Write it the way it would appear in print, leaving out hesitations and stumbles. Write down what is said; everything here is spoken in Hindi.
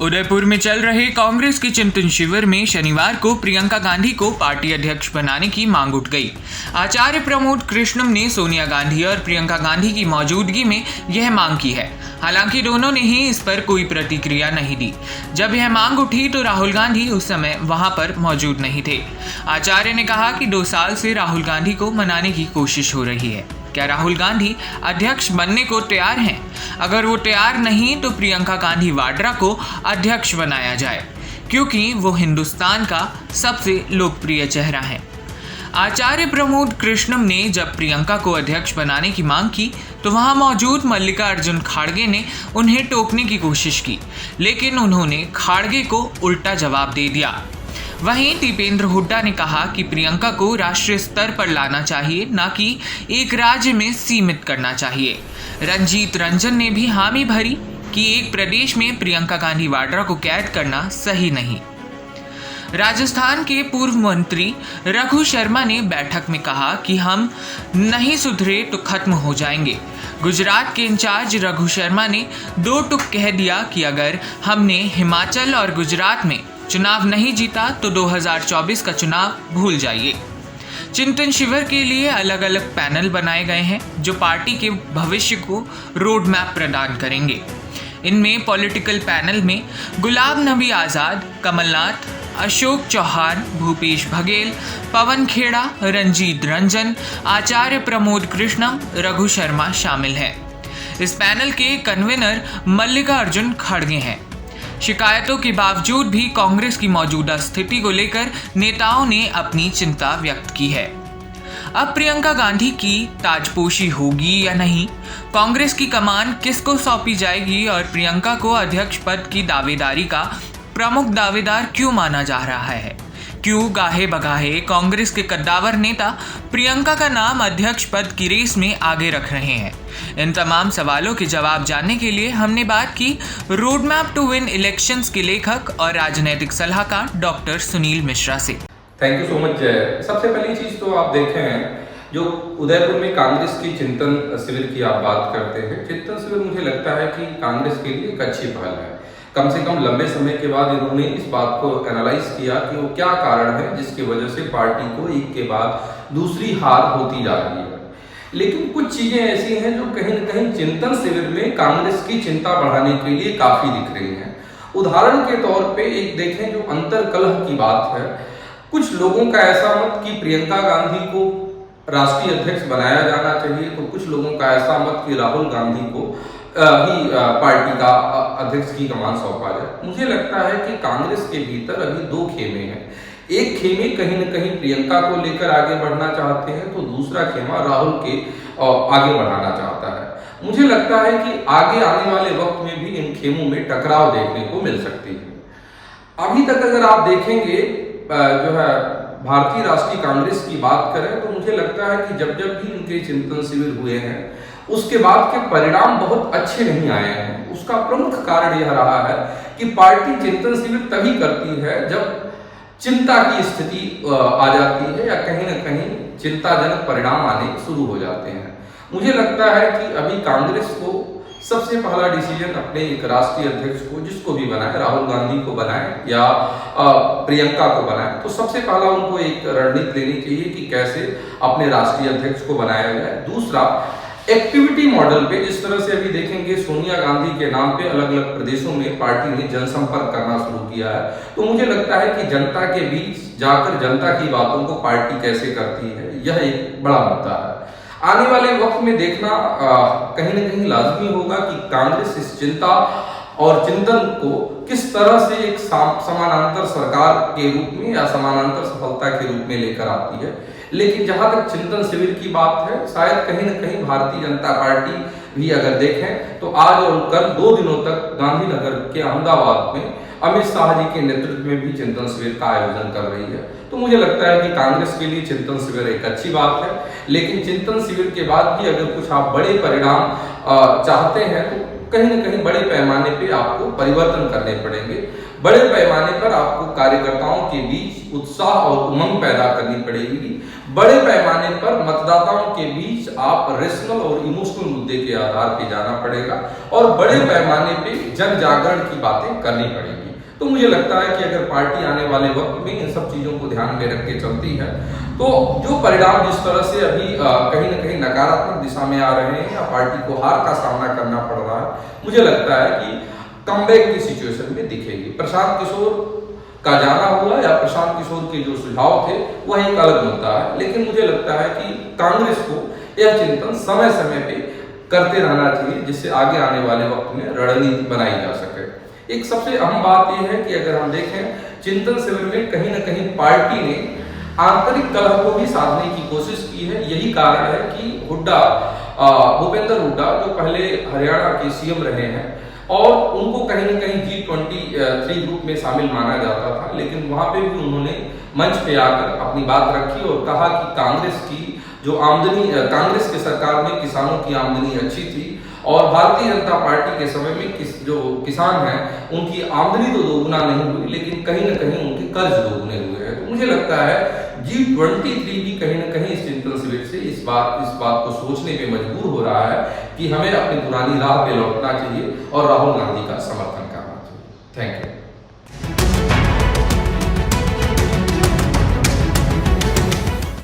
उदयपुर में चल रहे कांग्रेस के चिंतन शिविर में शनिवार को प्रियंका गांधी को पार्टी अध्यक्ष बनाने की मांग उठ गई। आचार्य प्रमोद कृष्णम ने सोनिया गांधी और प्रियंका गांधी की मौजूदगी में यह मांग की है। हालांकि दोनों ने ही इस पर कोई प्रतिक्रिया नहीं दी। जब यह मांग उठी तो राहुल गांधी उस समय वहां पर मौजूद नहीं थे। आचार्य ने कहा कि 2 साल से राहुल गांधी को मनाने की कोशिश हो रही है। क्या राहुल गांधी अध्यक्ष बनने को तैयार हैं? अगर वो तैयार नहीं तो प्रियंका गांधी वाड्रा को अध्यक्ष बनाया जाए, क्योंकि वो हिंदुस्तान का सबसे लोकप्रिय चेहरा है। आचार्य प्रमोद कृष्णम ने जब प्रियंका को अध्यक्ष बनाने की मांग की तो वहां मौजूद मल्लिकार्जुन खड़गे ने उन्हें टोकने की कोशिश की, लेकिन उन्होंने खड़गे को उल्टा जवाब दे दिया। वहीं दीपेंद्र हुड्डा ने कहा कि प्रियंका को राष्ट्रीय स्तर पर लाना चाहिए, न कि एक राज्य में सीमित करना चाहिए। रंजीत रंजन ने भी हामी भरी कि एक प्रदेश में प्रियंका गांधी वाड्रा को कैद करना सही नहीं। राजस्थान के पूर्व मंत्री रघु शर्मा ने बैठक में कहा कि हम नहीं सुधरे तो खत्म हो जाएंगे। गुजरात के इंचार्ज रघु शर्मा ने 2 टूक कह दिया कि अगर हमने हिमाचल और गुजरात में चुनाव नहीं जीता तो 2024 का चुनाव भूल जाइए। चिंतन शिविर के लिए अलग अलग पैनल बनाए गए हैं जो पार्टी के भविष्य को रोड मैप प्रदान करेंगे। इनमें पॉलिटिकल पैनल में गुलाब नबी आज़ाद, कमलनाथ, अशोक चौहान, भूपेश बघेल, पवन खेड़ा, रंजीत रंजन, आचार्य प्रमोद कृष्णम, रघु शर्मा शामिल हैं। इस पैनल के कन्वीनर मल्लिकार्जुन खड़गे हैं। शिकायतों के बावजूद भी कांग्रेस की मौजूदा स्थिति को लेकर नेताओं ने अपनी चिंता व्यक्त की है। अब प्रियंका गांधी की ताजपोशी होगी या नहीं, कांग्रेस की कमान किसको सौंपी जाएगी और प्रियंका को अध्यक्ष पद की दावेदारी का प्रमुख दावेदार क्यों माना जा रहा है? क्यों गाहे बगाहे कांग्रेस के कद्दावर नेता प्रियंका का नाम अध्यक्ष पद की रेस में आगे रख रहे हैं? इन तमाम सवालों के जवाब जानने के लिए हमने बात की road map to win elections के लेखक और राजनीतिक सलाहकार डॉक्टर सुनील मिश्रा से। Thank you so much. सबसे पहली चीज तो आप देखें हैं जो उदयपुर में कांग्रेस की चिंतन शिविर की आप बात करते हैं। चिंतन शिविर मुझे लगता है कि कांग्रेस के लिए एक अच्छी पहल है। कम से कम लंबे समय के बाद इन्होंने इस बात को एनालाइज किया कि वो क्या कारण है जिसकी वजह से पार्टी को एक के बाद दूसरी हार होती जा रही है। लेकिन कुछ चीजें ऐसी हैं जो कहीं न कहीं चिंतन शिविर में कांग्रेस की चिंता बढ़ाने के लिए काफी दिख रही हैं। उदाहरण के तौर पे एक देखें जो अंतर्कलह की बात है। कुछ लोगों का ऐसा मत कि प्रियंका गांधी को राष्ट्रीय अध्यक्ष बनाया जाना चाहिए, तो कुछ लोगों का ऐसा मत कि राहुल गांधी को ही पार्टी का अध्यक्ष की कमान सौंपा जाए। मुझे लगता है कि कांग्रेस के भीतर अभी 2 खेमे हैं। एक खेमे कहीं न कहीं प्रियंका को लेकर आगे बढ़ना चाहते हैं, तो दूसरा खेमा राहुल के आगे बढ़ाना चाहता है। मुझे लगता है कि आगे आने वाले वक्त में भी इन खेमों में टकराव देखने को मिल सकती है। अभी तक अगर आप देखेंगे जो है भारतीय राष्ट्रीय कांग्रेस की बात करें तो मुझे लगता है कि जब भी इनके चिंतन शिविर हुए हैं उसके बाद के परिणाम बहुत अच्छे नहीं आए हैं। उसका प्रमुख कारण यह रहा है कि पार्टी चिंतन शिविर तभी करती है जब चिंता की स्थिति आ जाती है या कहीं न कहीं चिंताजनक परिणाम आने शुरू हो जाते हैं। मुझे लगता है कि अभी कांग्रेस को सबसे पहला डिसीजन अपने एक राष्ट्रीय अध्यक्ष को जिसको भी बनाए, राहुल गांधी को बनाए या प्रियंका को बनाए, तो सबसे पहला उनको एक रणनीति लेनी चाहिए कि कैसे अपने राष्ट्रीय अध्यक्ष को बनाया जाए। दूसरा, एक्टिविटी मॉडल पे जिस तरह से अभी देखेंगे सोनिया गांधी के नाम पे अलग अलग प्रदेशों में पार्टी ने जनसंपर्क करना शुरू किया है, तो मुझे लगता है कि जनता के बीच जाकर जनता की बातों को पार्टी कैसे करती है, यह एक बड़ा मुद्दा है। आने वाले वक्त में देखना कहीं न कहीं लाजमी होगा कि कांग्रेस इस चिंता और चिंतन को किस तरह से एक समानांतर सरकार के रूप में या समानांतर सफलता के रूप में लेकर आती है। लेकिन जहां तक चिंतन शिविर की बात है, शायद कहीं न कहीं भारतीय जनता पार्टी भी अगर देखें तो आज और कल 2 दिनों तक गांधीनगर के अहमदाबाद में अमित शाह जी के नेतृत्व में भी चिंतन शिविर का आयोजन कर रही है। तो मुझे लगता है कि कांग्रेस के लिए चिंतन शिविर एक अच्छी बात है। लेकिन चिंतन शिविर के बाद भी अगर कुछ आप बड़े परिणाम चाहते हैं तो कहीं न कहीं बड़े पैमाने पे आपको परिवर्तन करने पड़ेंगे। बड़े पैमाने पर आपको कार्यकर्ताओं के बीच उत्साह और उमंग पैदा करनी पड़ेगी। बड़े पैमाने पर मतदाताओं के बीच आप रेशनल और इमोशनल मुद्दे के आधार पे जाना पड़ेगा और बड़े पैमाने पे जन जागरण की बातें करनी पड़ेगी। तो मुझे लगता है कि अगर पार्टी आने वाले वक्त में इन सब चीजों को ध्यान में रख के चलती है तो जो परिणाम जिस तरह से अभी कहीं न कहीं नकारात्मक दिशा में आ रहे हैं या पार्टी को हार का सामना करना पड़ रहा है, मुझे लगता है कि कमबैक की सिचुएशन में दिखेगी। प्रशांत किशोर का जाना हुआ या प्रशांत किशोर के जो सुझाव थे वह एक अलग मुद्दा है, लेकिन मुझे लगता है कि कांग्रेस को यह चिंतन समय समय पे करते रहना चाहिए जिससे आगे आने वाले वक्त में रणनीति बनाई जा सके। एक सबसे अहम बात यह है कि अगर हम देखें चिंतन शिविर में कहीं न कहीं पार्टी ने आंतरिक कलह को भी साधने की कोशिश की है। यही कारण है कि हुड्डा भूपेंद्र हुड्डा जो पहले हरियाणा के सीएम रहे हैं और उनको कहीं न कहीं G23 ग्रुप में शामिल माना जाता था, लेकिन वहां पे भी उन्होंने मंच पे आकर अपनी बात रखी और कहा कि कांग्रेस की जो आमदनी, कांग्रेस की सरकार में किसानों की आमदनी अच्छी थी और भारतीय जनता पार्टी के समय में जो किसान हैं उनकी आमदनी तो दोगुना नहीं हुई, लेकिन कहीं न कहीं उनके कर्ज दोगुने हुए हैं। तो मुझे लगता है G23 भी कहीं न कहीं इस चिंतन शिविर से इस बात को सोचने पे मजबूर हो रहा है कि हमें अपनी पुरानी राह पे लौटना चाहिए और राहुल गांधी का समर्थन करना चाहिए। Thank you.